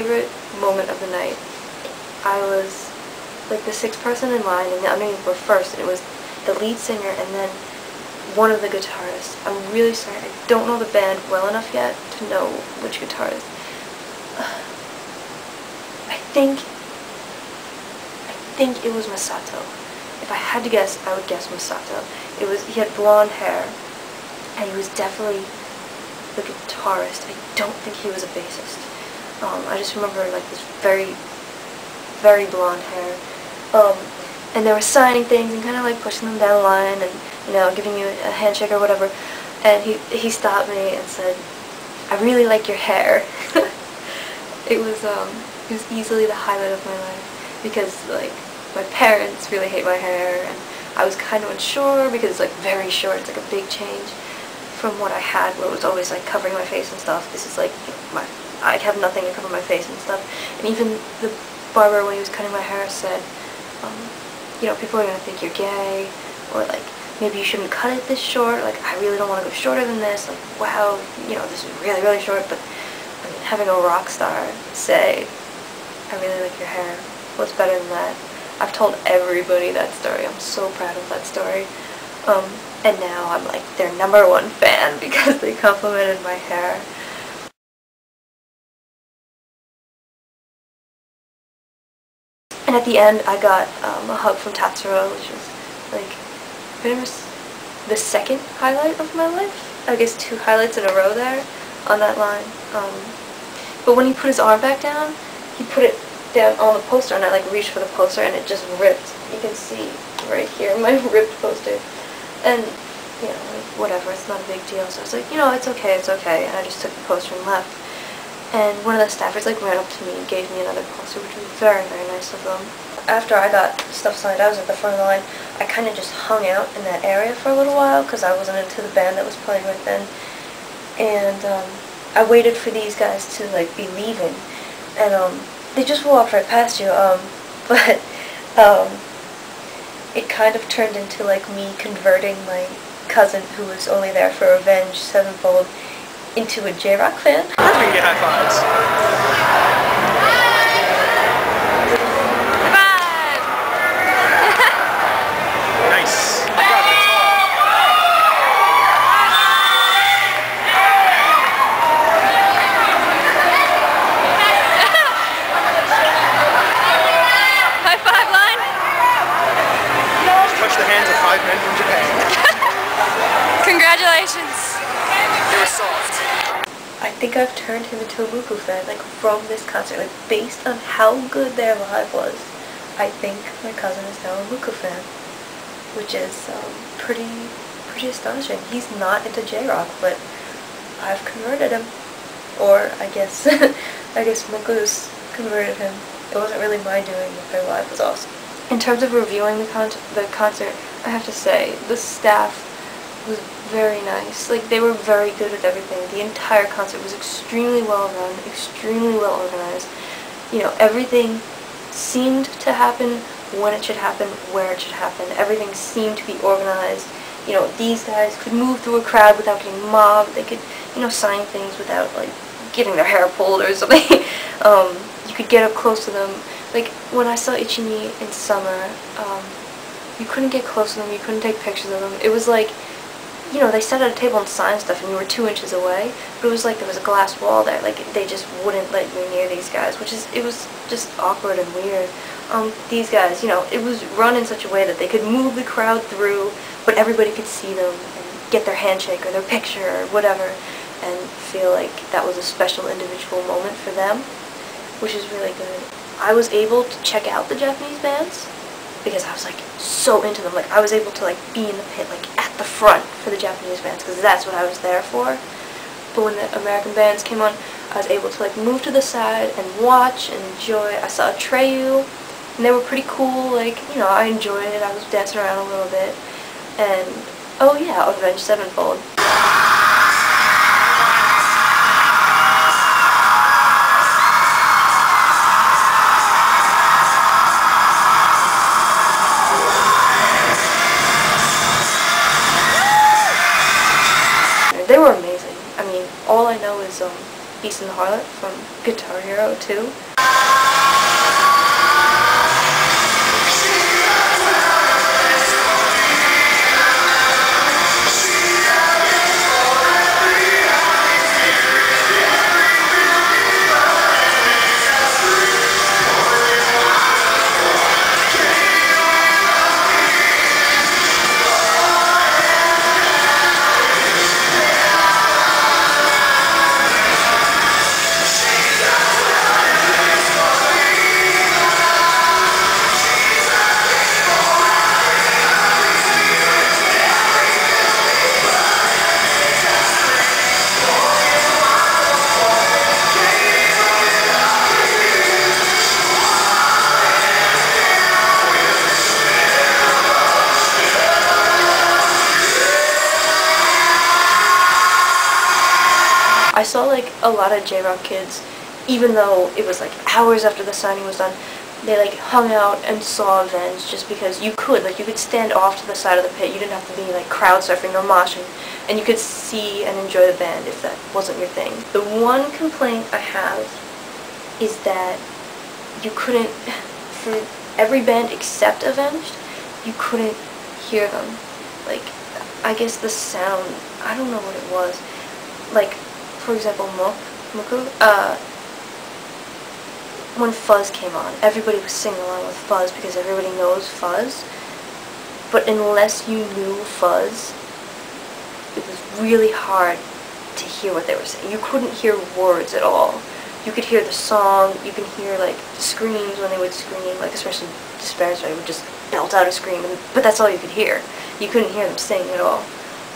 favorite moment of the night. I was like the 6th person in line, and the underneath were first, and it was the lead singer and then one of the guitarists. I'm really sorry, I don't know the band well enough yet to know which guitarist. I think it was Masato. If I had to guess, I would guess Masato. He had blonde hair, and he was definitely the guitarist. I don't think he was a bassist. I just remember like this very, very blonde hair. And they were signing things and kind of like pushing them down the line and, you know, giving you a handshake or whatever. And he stopped me and said, "I really like your hair." It was easily the highlight of my life because like my parents really hate my hair, and I was kind of unsure because it's like very short. It's like a big change from what I had, where it was always like covering my face and stuff. This is like I have nothing to cover my face and stuff. And even the barber, when he was cutting my hair, said, you know, people are gonna think you're gay, or like maybe you shouldn't cut it this short. Like, I really don't want to go shorter than this. Like, wow, you know, this is really, really short. But I mean, having a rock star say, "I really like your hair," what's better than that? I've told everybody that story. I'm so proud of that story. And now I'm like their #1 fan because they complimented my hair. And at the end, I got a hug from Tatsuro, which was like pretty much the second highlight of my life. I guess 2 highlights in a row there on that line. But when he put his arm back down, he put it down on the poster, and I like reached for the poster, and it just ripped. You can see right here my ripped poster. And you know, like, whatever, it's not a big deal. So I was like, you know, it's okay, and I just took the poster and left. And one of the staffers like ran up to me and gave me another poster, which was very, very nice of them. After I got stuff signed, I was at the front of the line. I kind of just hung out in that area for a little while because I wasn't into the band that was playing right then. And I waited for these guys to like be leaving, and they just walked right past you. But it kind of turned into like me converting my cousin, who was only there for Avenged Sevenfold, into a J-Rock fan. We can get high fives. Nice. High five line. Touch the hands of 5 men from Japan. Congratulations. They were soft. I think I've turned him into a MUCC fan, like from this concert, like based on how good their live was. I think my cousin is now a MUCC fan, which is pretty astonishing. He's not into J-Rock, but I've converted him, or I guess MUCC's converted him. It wasn't really my doing, but their live was awesome. In terms of reviewing the concert, I have to say the staff was very nice. Like, they were very good with everything. The entire concert was extremely well run, extremely well organized. You know, everything seemed to happen when it should happen, where it should happen. Everything seemed to be organized. You know, these guys could move through a crowd without getting mobbed. They could, you know, sign things without, like, getting their hair pulled or something. You could get up close to them. Like, when I saw Ichini in summer, you couldn't get close to them, you couldn't take pictures of them. It was like, you know, they sat at a table and signed stuff and you were 2 inches away, but it was like there was a glass wall there. Like, they just wouldn't let you near these guys, it was just awkward and weird. These guys, you know, it was run in such a way that they could move the crowd through, but everybody could see them and get their handshake or their picture or whatever, and feel like that was a special individual moment for them, which is really good. I was able to check out the Japanese bands because I was like so into them. Like, I was able to like be in the pit, like at the front for the Japanese bands, because that's what I was there for. But when the American bands came on, I was able to like move to the side and watch and enjoy. I saw Atreyu, and they were pretty cool. Like, you know, I enjoyed it. I was dancing around a little bit. And oh yeah, Avenged Sevenfold. They were amazing. I mean, all I know is Beast and the Harlot from Guitar Hero 2. I saw like a lot of J-Rock kids, even though it was like hours after the signing was done, they like hung out and saw Avenged just because you could. Like you could stand off to the side of the pit, you didn't have to be like crowd surfing or moshing, and you could see and enjoy the band if that wasn't your thing. The one complaint I have is that you couldn't, for every band except Avenged, you couldn't hear them. Like, I guess the sound, I don't know what it was. Like, for example, MUCC, when Fuzz came on, everybody was singing along with Fuzz because everybody knows Fuzz. But unless you knew Fuzz, it was really hard to hear what they were saying. You couldn't hear words at all. You could hear the song, you can hear like the screams when they would scream, like especially Despair's Ray would just belt out a scream, but that's all you could hear. You couldn't hear them sing at all.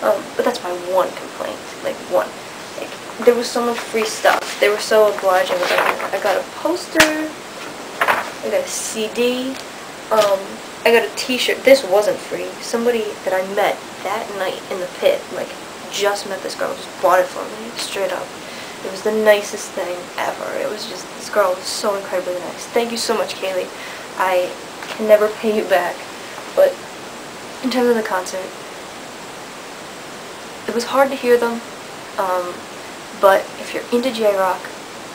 But that's my one complaint, like one. Like, there was so much free stuff. They were so obliging. I got a poster, I got a CD, I got a t-shirt. This wasn't free. Somebody that I met that night in the pit, like, just met this girl, just bought it for me, straight up. It was the nicest thing ever. It was just, this girl was so incredibly nice. Thank you so much, Kaylee. I can never pay you back, but in terms of the concert, it was hard to hear them, but if you're into J-Rock,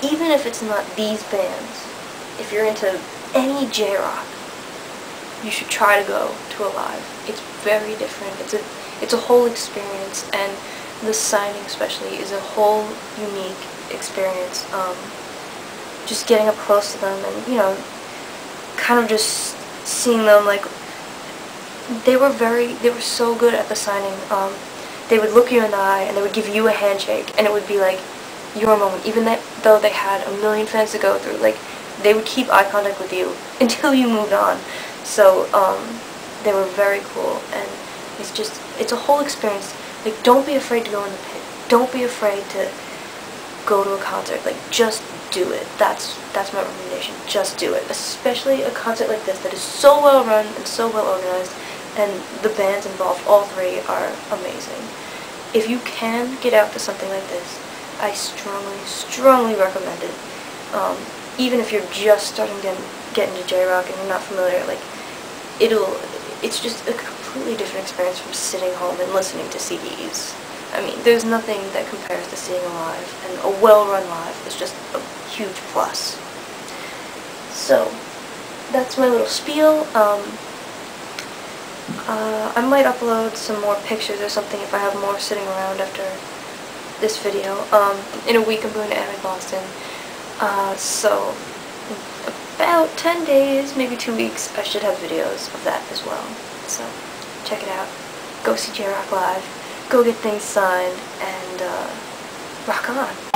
even if it's not these bands, if you're into any J-Rock, you should try to go to a live. It's very different. It's a whole experience, and the signing especially is a whole unique experience. Just getting up close to them and, you know, kind of just seeing them, like, they were so good at the signing. They would look you in the eye and they would give you a handshake, and it would be like your moment, even though they had a million fans to go through. Like, they would keep eye contact with you until you moved on. So they were very cool, and it's a whole experience. Like, don't be afraid to go in the pit. Don't be afraid to go to a concert. Like, just do it. That's my recommendation. Just do it. Especially a concert like this that is so well run and so well organized, and the bands involved, all three, are amazing. If you can get out to something like this, I strongly, strongly recommend it. Even if you're just starting to get into J-Rock and you're not familiar, like, it's just a completely different experience from sitting home and listening to CDs. I mean, there's nothing that compares to seeing a live, and a well-run live is just a huge plus. So, that's my little spiel. I might upload some more pictures or something if I have more sitting around after this video. In a week I'm going to Anime Boston, so in about 10 days, maybe 2 weeks, I should have videos of that as well. So, check it out. Go see J-Rock live. Go get things signed, and rock on.